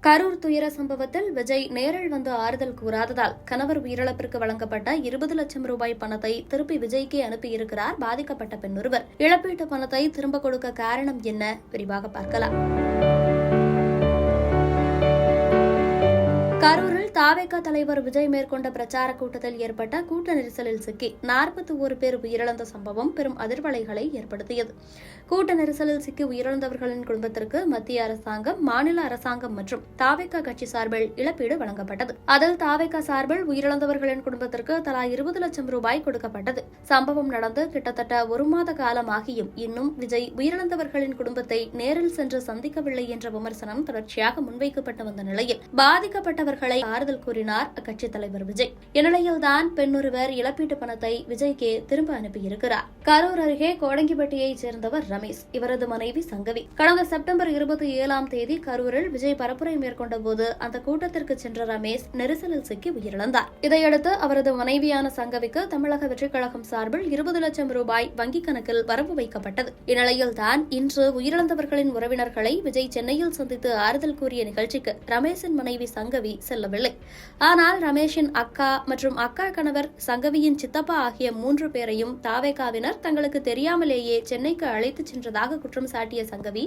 கரூர் துயர சம்பவத்தில் விஜய் நேரில் வந்து ஆறுதல் கூறாததால் கணவர் உயிரிழப்பிற்கு வழங்கப்பட்ட 20 லட்சம் ரூபாய் பணத்தை திருப்பி விஜய்க்கே அனுப்பியிருக்கிறார் பாதிக்கப்பட்ட பெண் ஒருவர். இழப்பீட்டு பணத்தை திரும்ப கொடுக்க காரணம் என்ன? விரிவாக பார்க்கலாம். கரூரில் தாவேகா தலைவர் விஜய் மேற்கொண்ட பிரச்சார கூட்டத்தில் ஏற்பட்ட கூட்ட நெரிசலில் சிக்கி 41 பேர் உயிரிழந்த சம்பவம் பெரும் அதிர்வலைகளை ஏற்படுத்தியது. கூட்ட நெரிசலில் சிக்கி உயிரிழந்தவர்களின் குடும்பத்திற்கு மத்திய அரசாங்கம், மாநில அரசாங்கம் மற்றும் தாவேகா கட்சி சார்பில் இழப்பீடு வழங்கப்பட்டது. அதில் தாவேகா சார்பில் உயிரிழந்தவர்களின் குடும்பத்திற்கு தலா 20 லட்சம் ரூபாய் கொடுக்கப்பட்டது. சம்பவம் நடந்து கிட்டத்தட்ட 1 மாத காலமாகியும் இன்னும் விஜய் உயிரிழந்தவர்களின் குடும்பத்தை நேரில் சென்று சந்திக்கவில்லை என்ற விமர்சனம் தொடர்ச்சியாக முன்வைக்கப்பட்டு வந்த நிலையில் பாதிக்கப்பட்டவர்களை ஆறுதல் கூறினார் அக்கட்சி தலைவர் விஜய். இந்நிலையில்தான் பெண்ணொருவர் இழப்பீட்டு பணத்தை விஜய்க்கே திரும்ப அனுப்பியிருக்கிறார். கரூர் அருகே கோடங்கிப்பட்டியைச் சேர்ந்தவர் ரமேஷ். இவரது மனைவி சங்கவி. கடந்த செப்டம்பர் 27ஆம் தேதி கரூரில் விஜய் பரப்புரை மேற்கொண்ட போது அந்த கூட்டத்திற்கு சென்ற ரமேஷ் நெரிசலில் சிக்கி உயிரிழந்தார். இதையடுத்து அவரது மனைவியான சங்கவிக்கு தமிழக வெற்றிக் கழகம் சார்பில் 20 லட்சம் ரூபாய் வங்கிக் கணக்கில் வரவு வைக்கப்பட்டது. இந்நிலையில்தான் இன்று உயிரிழந்தவர்களின் உறவினர்களை விஜய் சென்னையில் சந்தித்து ஆறுதல் கூறிய நிகழ்ச்சிக்கு ரமேஷின் மனைவி சங்கவி செல்லவில்லை. ஆனால் ரமேஷின் அக்கா மற்றும் அக்கா கணவர், சங்கவியின் சித்தப்பா ஆகிய 3 பேரையும் தாவேகாவினர் தங்களுக்கு தெரியாமலேயே சென்னைக்கு அழைத்துச் சென்றதாக குற்றம் சாட்டிய சங்கவி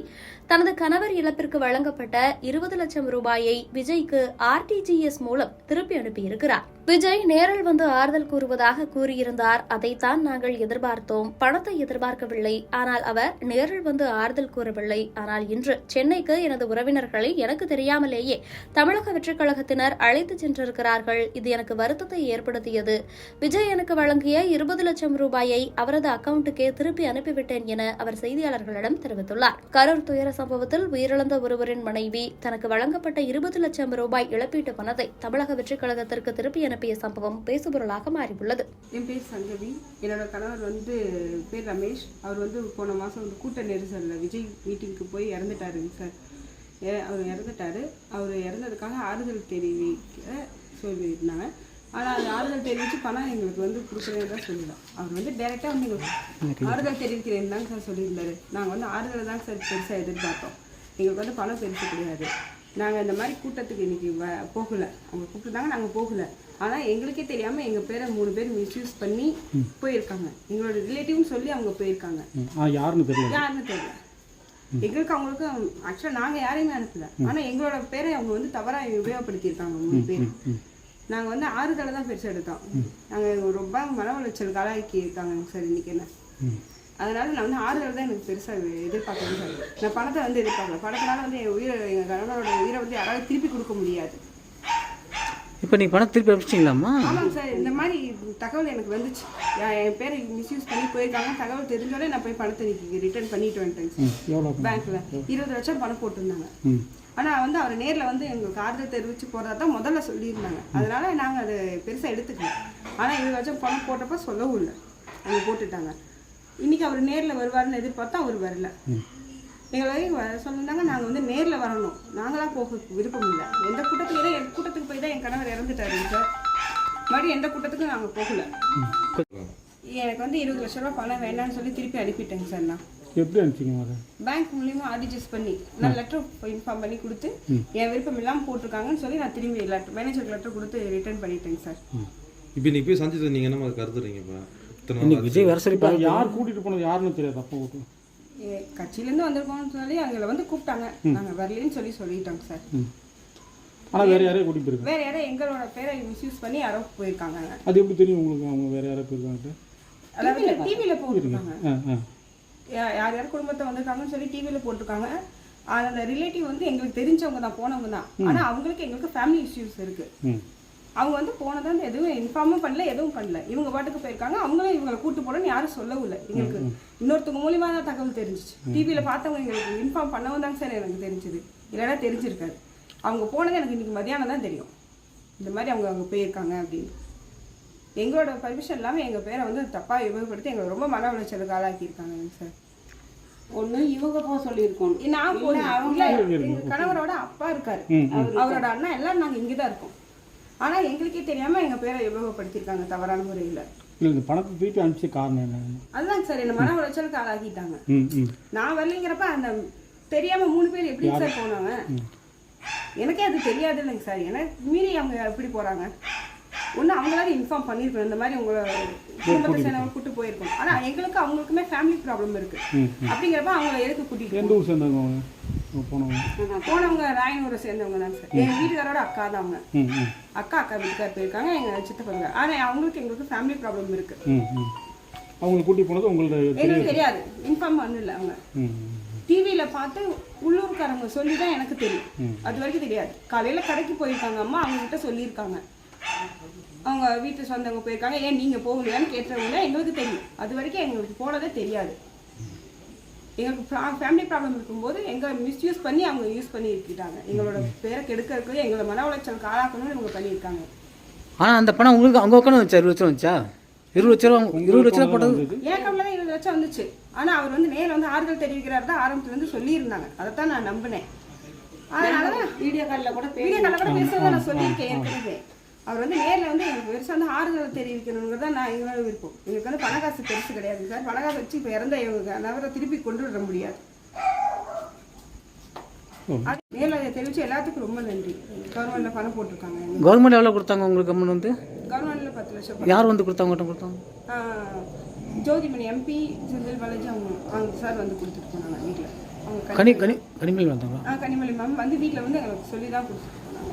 தனது கணவர் இழப்பிற்கு வழங்கப்பட்ட 20 லட்சம் ரூபாயை விஜய்க்கு RTGS மூலம் திருப்பி அனுப்பியிருக்கிறார். விஜய் நேரில் வந்து ஆறுதல் கூறுவதாக கூறியிருந்தார். அதைத்தான் நாங்கள் எதிர்பார்த்தோம். பணத்தை எதிர்பார்க்கவில்லை. ஆனால் அவர் நேரில் வந்து ஆறுதல் கூறவில்லை. ஆனால் இன்று சென்னைக்கு எனது உறவினர்களை எனக்கு தெரியாமலேயே தமிழக வெற்றிக் கழகத்தினர் அழைத்து சென்றிருக்கிறார்கள். இது எனக்கு வருத்தத்தை ஏற்படுத்தியது. விஜய் எனக்கு வழங்கிய 20 லட்சம் ரூபாயை அவரது அக்கவுண்டுக்கே திருப்பி அனுப்பிவிட்டேன் என அவர் செய்தியாளர்களிடம் தெரிவித்துள்ளார். கரூர் துயர சம்பவத்தில் உயிரிழந்த ஒருவரின் மனைவி தனக்கு வழங்கப்பட்ட 20 லட்சம் ரூபாய் இழப்பீட்டு பணத்தை தமிழக வெற்றிக் கழகத்திற்கு திருப்பி அனுப்பிய சம்பவம் பேசுபொருளாக மாறியுள்ளது. என் பேர் சங்கவி. என்னோட கணவர் பேர் ரமேஷ். அவர் போன மாதம் கூட்ட நெரிசலில் விஜய் மீட்டிங்க்கு போய் இறந்துட்டாருங்க சார். அவர் இறந்துட்டாரு. அவர் இறந்ததுக்காக ஆறுதல் தெரிவிக்க சொல்லியிருந்தாங்க. ஆனால் அது ஆறுதல் தெரிவித்து பணம் எங்களுக்கு கொடுக்குறேன்னு தான் சொல்லலாம். அவர் டைரெக்டாக எங்களுக்கு ஆறுதல் தெரிவிக்கிறேன்னு தாங்க சார் சொல்லியிருந்தாரு. நாங்கள் ஆறுதலை தாங்க சார் பெருசாக எதிர்பார்த்தோம். எங்களுக்கு பணம் பெருசு கிடையாது. நாங்கள் இந்த மாதிரி கூட்டத்துக்கு இன்னைக்கு போகலை. அவங்க கூப்பிட்டுருந்தாங்க, நாங்கள் போகலை. ஆனால் எங்களுக்கே தெரியாமல் எங்கள் பேரை 3 பேர் மிஸ்யூஸ் பண்ணி போயிருக்காங்க. எங்களோட ரிலேட்டிவ்னு சொல்லி அவங்க போயிருக்காங்க. யாருன்னு தெரியல. எங்களுக்கு அவங்களுக்கும் ஆக்சுவலாக நாங்கள் யாரையுமே அனுப்பல. ஆனால் எங்களோட பேரை அவங்க தவறாக உபயோகப்படுத்தியிருக்காங்க 3 பேர். நாங்கள் ஆறுதலை தான் பெருசாக எடுத்தோம். நாங்கள் ரொம்ப மன உளைச்சல் காலாக்கி இருக்காங்க சார் இன்னைக்கு என்ன. அதனால நான் ஆறுதல் தான் எனக்கு பெருசாக எதிர்பார்க்கணும் சார். நான் பணத்தை எதிர்பார்க்கல. பணத்தினால எங்கள் கணவனோட உயிரை யாராவது திருப்பி கொடுக்க முடியாது. இப்போ நீங்கள் பணம் திருப்பி அனுப்பிச்சிங்களாம்மா? ஆமாங்க சார். இந்த மாதிரி தகவல் எனக்கு வந்துச்சு. என் பேரை மிஸ்யூஸ் பண்ணி போயிருக்காங்க. தகவல் தெரிஞ்சோடனே நான் போய் பணத்தை ரிட்டர்ன் பண்ணிட்டு வந்துட்டேங்க சார். பேங்க்ல 20 லட்சம் பணம் போட்டிருந்தாங்க. ஆனால் அவர் நேரில் எங்களுக்கு ஆறுதல் தெரிவித்து போகிறதா தான் முதல்ல சொல்லியிருந்தாங்க. அதனால நாங்கள் அதை பெருசாக எடுத்துக்கல. ஆனால் 20 லட்சம் பணம் போட்டப்போ சொல்லவும் இல்லை. அவங்க போட்டுட்டாங்க. இன்னைக்கு அவர் நேரில் வருவார்னு எதிர்பார்த்தா அவர் வரல. எங்களை சொல்லியிருந்தாங்க நாங்கள் நேரில் வரணும். நாங்களாம் போக விருப்பம் இல்லை. எந்த கூட்டத்துக்கு போய் தான் என் கணவர் இறந்துட்டாரு சார். மறுபடியும் எந்த கூட்டத்துக்கும் நாங்கள் போகல. எனக்கு 20 லட்ச ரூபா பணம் வேண்டாம்னு சொல்லி திருப்பி அனுப்பிட்டேங்க சார். நான் எப்படி அனுப்பிச்சிங்க? பேங்க் மூலியமாக RTGS பண்ணி நான் லெட்டர் இன்ஃபார்ம் பண்ணி கொடுத்து என் விருப்பம் இல்லாமல் போட்டிருக்காங்கன்னு சொல்லி நான் திரும்பி மேனேஜருக்கு லெட்டர் கொடுத்து ரிட்டர்ன் பண்ணிட்டேங்க சார். இப்போ நீங்கள் போய் சந்திச்சு நீங்கள் என்ன கருதுறீங்க? விஜய் வேற சரி யார் கூட்டிட்டு போனது யாருன்னு தெரியாது. அப்போ கட்சியிலேருந்து வந்திருக்கோம்னு சொல்லி அவங்கள கூப்பிட்டாங்க. நாங்கள் வரலன்னு சொல்லிட்டாங்க சார். ஆனால் வேற யாரையும் கூட்டிட்டு போயிருக்காங்க. வேற யாரும் எங்களோட பேரை மிஸ்யூஸ் பண்ணி யாரோ போயிருக்காங்க. அது எப்படி தெரியும் உங்களுக்கு? அவங்க வேற யாரோ போயிருக்காங்க. அதாவது டிவியில் போட்டிருக்காங்க. யார் குடும்பத்தை வந்திருக்காங்கன்னு சொல்லி டிவியில் போட்டிருக்காங்க. அந்த ரிலேட்டிவ் எங்களுக்கு தெரிஞ்சவங்க தான், போனவங்க தான். ஆனால் எங்களுக்கு ஃபேமிலி இஷ்யூஸ் இருக்கு. அவங்க போனதான் எதுவும் இன்ஃபார்மும் பண்ணல, எதுவும் பண்ணல. இவங்க பாட்டுக்கு போயிருக்காங்க. அவங்களும் இவங்களை கூட்டு போனோன்னு யாரும் சொல்லவும் இல்லை. எங்களுக்கு இன்னொருத்தவங்க மூலியமாக தான் தகவல் தெரிஞ்சிச்சு. டிவியில் பார்த்தவங்க எங்களுக்கு இன்ஃபார்ம் பண்ணவும் தாங்க சார் எனக்கு தெரிஞ்சுது. இல்லைன்னா தெரிஞ்சிருக்காரு. அவங்க போனது எனக்கு இன்னைக்கு மதியானம் தான் தெரியும். இந்த மாதிரி அவங்க போயிருக்காங்க அப்படின்னு. எங்களோட பர்மிஷன் இல்லாமல் எங்கள் பேரை தப்பாக உபயோகப்படுத்தி எங்களை ரொம்ப மன உளைச்சலுக்கு ஆளாக்கியிருக்காங்க சார். ஒன்று இவங்க போக சொல்லியிருக்கோம். நான் போனேன். அவங்க எங்கள் கணவரோட அப்பா இருக்காரு, அவரோட அண்ணா எல்லாரும் நாங்கள் இங்கே தான் இருக்கோம். ஆனால் எங்களுக்கே தெரியாமல் எங்கள் பேரை உபயோகப்படுத்தியிருக்காங்க தவறான முறையில். இந்த பணத்தை திருப்பி அனுப்பிச்ச காரணம் என்ன? அதுதாங்க சார், என்ன மன உளைச்சலுக்கு ஆளாக்கிட்டாங்க. நான் வரலைங்கிறப்ப அந்த தெரியாமல் 3 பேர் எப்படி சார் போனாங்க? எனக்கே அது தெரியாது இல்லைங்க சார். எனக்கு மீறி அவங்க எப்படி போகிறாங்க? ஒன்று அவங்களால இன்ஃபார்ம் பண்ணியிருக்கணும், இந்த மாதிரி உங்களை குடும்பத்தை சேர்ந்தவங்க கூப்பிட்டு போயிருக்கணும். ஆனால் எங்களுக்கு அவங்களுக்குமே ஃபேமிலி ப்ராப்ளம் இருக்குது. அப்படிங்கிறப்ப அவங்கள எதுக்கு கூட்டிகிட்டு எந்த ஊர் சேர்ந்தாங்க அவங்க போனவங்க ராயனூரை சேர்ந்தவங்க தான் சார். எங்கள் வீட்டுக்காரோட அக்கா தான் அவங்க. அக்கா வீட்டுக்கார் போயிருக்காங்க, எங்கள் சித்தப்பங்க. ஆனால் அவங்களுக்கு எங்களுக்கு ஃபேமிலி ப்ராப்ளம் இருக்குது. அவங்களை கூட்டி போனது உங்களுக்கு எங்களுக்கு தெரியாது, இன்ஃபார்ம் பண்ணல. அவங்க டிவியில் பார்த்து உள்ளூர்காரங்க சொல்லி தான் எனக்கு தெரியும். அது வரைக்கும் தெரியாது. காலையில் கடைக்கு போயிருக்காங்க அம்மா, அவங்ககிட்ட சொல்லியிருக்காங்க. அவங்க வீட்டு சொந்தவங்க போயிருக்காங்க, ஏன் நீங்கள் போகலையான்னு கேட்டவங்க எங்களுக்கு தெரியும். அது வரைக்கும் எங்களுக்கு போனதே தெரியாது. எங்களுக்கு ஃபேமிலி ப்ராப்ளம் இருக்கும்போது எங்களை மிஸ்யூஸ் பண்ணி அவங்க யூஸ் பண்ணி இருக்கிட்டாங்க. எங்களோட பேரை கெடுக்கிறதுக்கு, எங்களை மன உளைச்சலுக்கு ஆளாக்கணும்னு இவங்க பண்ணியிருக்காங்க. ஆனால் அந்த பணம் உங்களுக்கு அவங்க உட்காந்து வந்துச்சா? 20 லட்சம் வந்துச்சா? 20 லட்ச ரூபா போட்டது என் கம்மில் தான் 20 லட்சம் வந்துச்சு. ஆனால் அவர் வந்து நேரில் வந்து ஆறுதல் தெரிவிக்கிறார் தான் ஆரம்பத்துலேருந்து சொல்லியிருந்தாங்க. அதைத்தான் நான் நம்பினேன். அதனால தான் வீடியோ காலில் கூட பேசுறதை நான் சொல்லியிருக்கேன் ஏற்கனவே. அவர் வந்து நேரில் வந்து எங்களுக்கு பெருசாக வந்து ஆறுதல் தெரிவிக்கணுங்கிறது தான் நான் எங்களோட விருப்பம். எங்களுக்கு வந்து பணக்காசு பெருசு கிடையாது சார். பணக்காசு வச்சு இப்போ இறந்த இவங்க நபரை திருப்பி கொண்டு வர முடியாது. அது நேரில் தெரிவித்து எல்லாத்துக்கும் ரொம்ப நன்றி. கவர்மெண்ட்டில் பணம் போட்டிருக்காங்க. கவர்மெண்ட் எவ்வளோ கொடுத்தாங்க உங்களுக்கு? அம்மன் வந்து கவர்மெண்ட்டில் 10 லட்சம். யார் வந்து கொடுத்தாங்க? கொடுத்தாங்க ஜோதிமணி எம்பி, செந்தில் பாலாஜி அவங்க சார் வந்து கொடுத்துட்டு போனாங்க வீட்டில். அவங்க கனிமொழி வந்தாங்க. கனிமொழி மேம் வந்து வீட்டில் வந்து எங்களுக்கு சொல்லி தான் கொடுத்துட்டு போனாங்க.